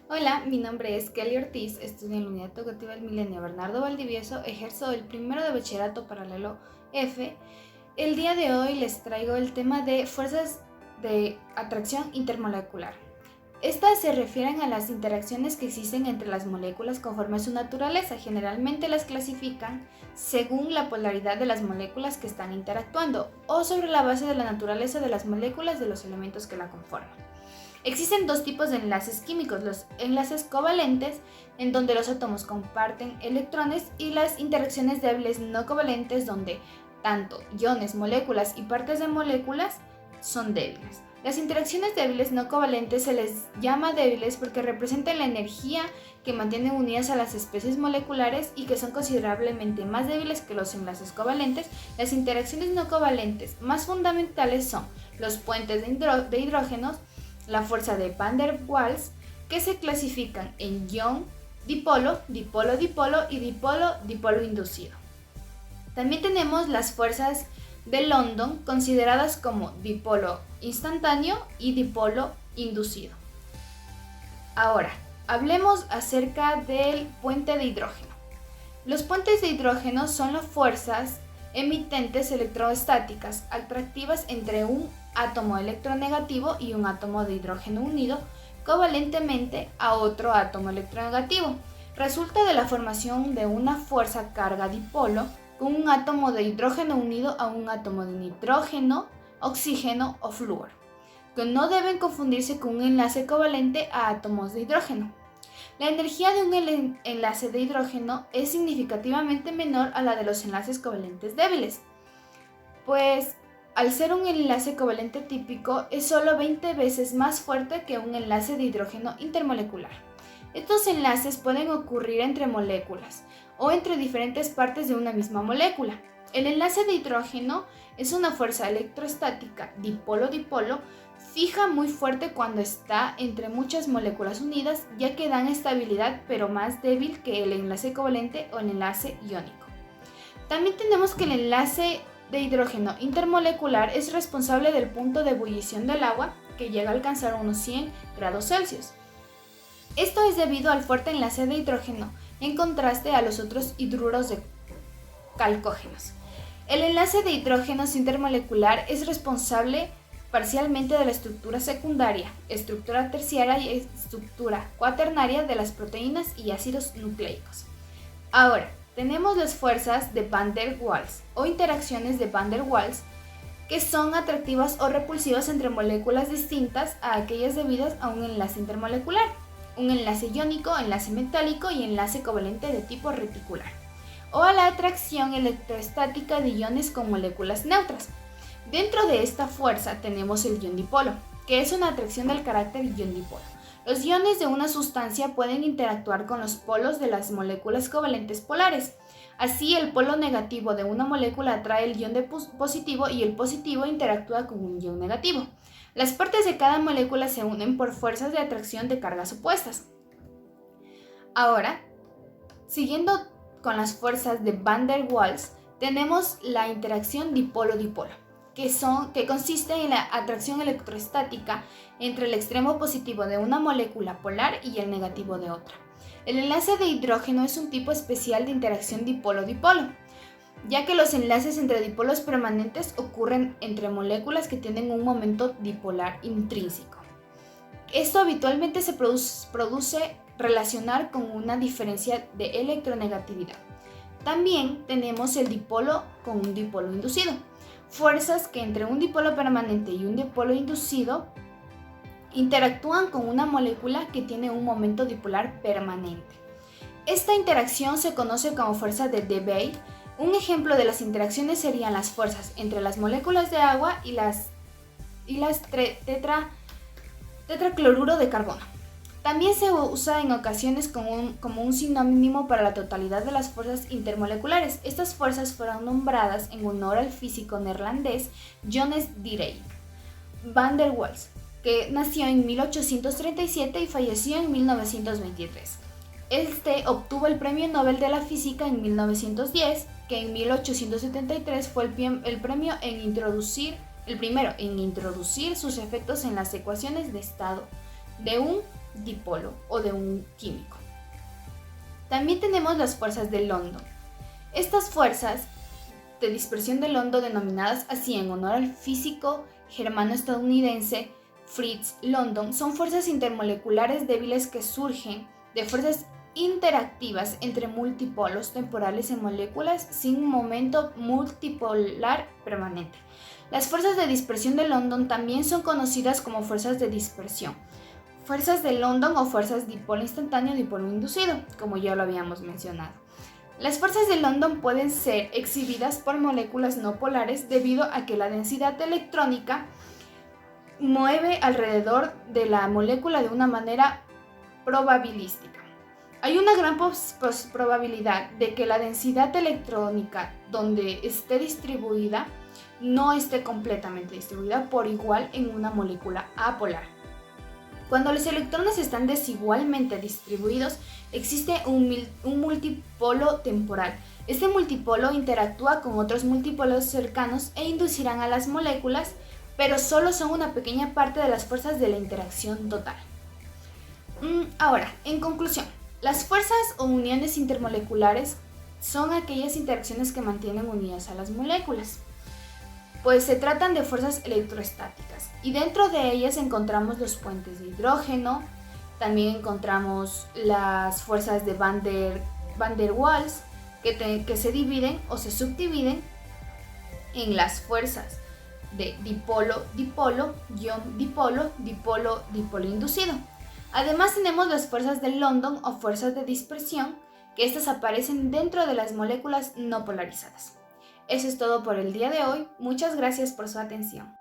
Hola, mi nombre es Kelly Ortiz, estudio en la Unidad Educativa del Milenio Bernardo Valdivieso, ejerzo el primero de bachillerato paralelo F. El día de hoy les traigo el tema de fuerzas de atracción intermolecular. Estas se refieren a las interacciones que existen entre las moléculas conforme a su naturaleza. Generalmente las clasifican según la polaridad de las moléculas que están interactuando o sobre la base de la naturaleza de las moléculas de los elementos que la conforman. Existen dos tipos de enlaces químicos, los enlaces covalentes, en donde los átomos comparten electrones, y las interacciones débiles no covalentes, donde tanto iones, moléculas y partes de moléculas son débiles. Las interacciones débiles no covalentes se les llama débiles porque representan la energía que mantienen unidas a las especies moleculares y que son considerablemente más débiles que los enlaces covalentes. Las interacciones no covalentes más fundamentales son los puentes de hidrógenos, la fuerza de Van der Waals, que se clasifican en ion, dipolo, dipolo-dipolo y dipolo-dipolo inducido. También tenemos las fuerzas de London, consideradas como dipolo instantáneo y dipolo inducido. Ahora, hablemos acerca del puente de hidrógeno. Los puentes de hidrógeno son las fuerzas emitentes electrostáticas atractivas entre un átomo electronegativo y un átomo de hidrógeno unido covalentemente a otro átomo electronegativo. Resulta de la formación de una fuerza carga dipolo con un átomo de hidrógeno unido a un átomo de nitrógeno, oxígeno o flúor, que no deben confundirse con un enlace covalente a átomos de hidrógeno. La energía de un enlace de hidrógeno es significativamente menor a la de los enlaces covalentes débiles, pues al ser un enlace covalente típico es solo 20 veces más fuerte que un enlace de hidrógeno intermolecular. Estos enlaces pueden ocurrir entre moléculas o entre diferentes partes de una misma molécula. El enlace de hidrógeno es una fuerza electrostática dipolo-dipolo fija muy fuerte cuando está entre muchas moléculas unidas, ya que dan estabilidad pero más débil que el enlace covalente o el enlace iónico. También tenemos que el enlace de hidrógeno intermolecular es responsable del punto de ebullición del agua, que llega a alcanzar unos 100 grados Celsius. Esto es debido al fuerte enlace de hidrógeno en contraste a los otros hidruros de calcógenos. El enlace de hidrógeno intermolecular es responsable parcialmente de la estructura secundaria, estructura terciaria y estructura cuaternaria de las proteínas y ácidos nucleicos. Ahora, tenemos las fuerzas de Van der Waals o interacciones de Van der Waals, que son atractivas o repulsivas entre moléculas distintas a aquellas debidas a un enlace intermolecular, un enlace iónico, enlace metálico y enlace covalente de tipo reticular, o a la atracción electrostática de iones con moléculas neutras. Dentro de esta fuerza tenemos el ion dipolo, que es una atracción del carácter ion-dipolo. Los iones de una sustancia pueden interactuar con los polos de las moléculas covalentes polares. Así, el polo negativo de una molécula atrae el ion positivo y el positivo interactúa con un ion negativo. Las partes de cada molécula se unen por fuerzas de atracción de cargas opuestas. Ahora, siguiendo con las fuerzas de Van der Waals, tenemos la interacción dipolo-dipolo, que consiste en la atracción electrostática entre el extremo positivo de una molécula polar y el negativo de otra. El enlace de hidrógeno es un tipo especial de interacción dipolo-dipolo, ya que los enlaces entre dipolos permanentes ocurren entre moléculas que tienen un momento dipolar intrínseco. Esto habitualmente se produce relacionar con una diferencia de electronegatividad. También tenemos el dipolo con un dipolo inducido, fuerzas que entre un dipolo permanente y un dipolo inducido interactúan con una molécula que tiene un momento dipolar permanente. Esta interacción se conoce como fuerza de Debye. Un ejemplo de las interacciones serían las fuerzas entre las moléculas de agua y las tetracloruro de carbono. También se usa en ocasiones como un sinónimo para la totalidad de las fuerzas intermoleculares. Estas fuerzas fueron nombradas en honor al físico neerlandés Johannes Dietrich van der Waals, que nació en 1837 y falleció en 1923. Este obtuvo el Premio Nobel de la Física en 1910, que en 1873 fue el primero en introducir sus efectos en las ecuaciones de estado de un dipolo o de un químico. También tenemos las fuerzas de London. Estas fuerzas de dispersión de London, denominadas así en honor al físico germano-estadounidense Fritz London, son fuerzas intermoleculares débiles que surgen de fuerzas interactivas entre multipolos temporales en moléculas sin momento multipolar permanente. Las fuerzas de dispersión de London también son conocidas como fuerzas de dispersión, fuerzas de London o fuerzas dipolo instantáneo dipolo inducido, como ya lo habíamos mencionado. Las fuerzas de London pueden ser exhibidas por moléculas no polares debido a que la densidad electrónica mueve alrededor de la molécula de una manera probabilística. Hay una gran probabilidad de que la densidad electrónica donde esté distribuida no esté completamente distribuida por igual en una molécula apolar. Cuando los electrones están desigualmente distribuidos, existe un multipolo temporal. Este multipolo interactúa con otros multipolos cercanos e inducirán a las moléculas, pero solo son una pequeña parte de las fuerzas de la interacción total. Ahora, en conclusión, las fuerzas o uniones intermoleculares son aquellas interacciones que mantienen unidas a las moléculas, pues se tratan de fuerzas electrostáticas y dentro de ellas encontramos los puentes de hidrógeno, también encontramos las fuerzas de Van der Waals que se dividen o se subdividen en las fuerzas de dipolo-dipolo, dipolo-dipolo inducido. Además tenemos las fuerzas de London o fuerzas de dispersión, que estas aparecen dentro de las moléculas no polarizadas. Eso es todo por el día de hoy. Muchas gracias por su atención.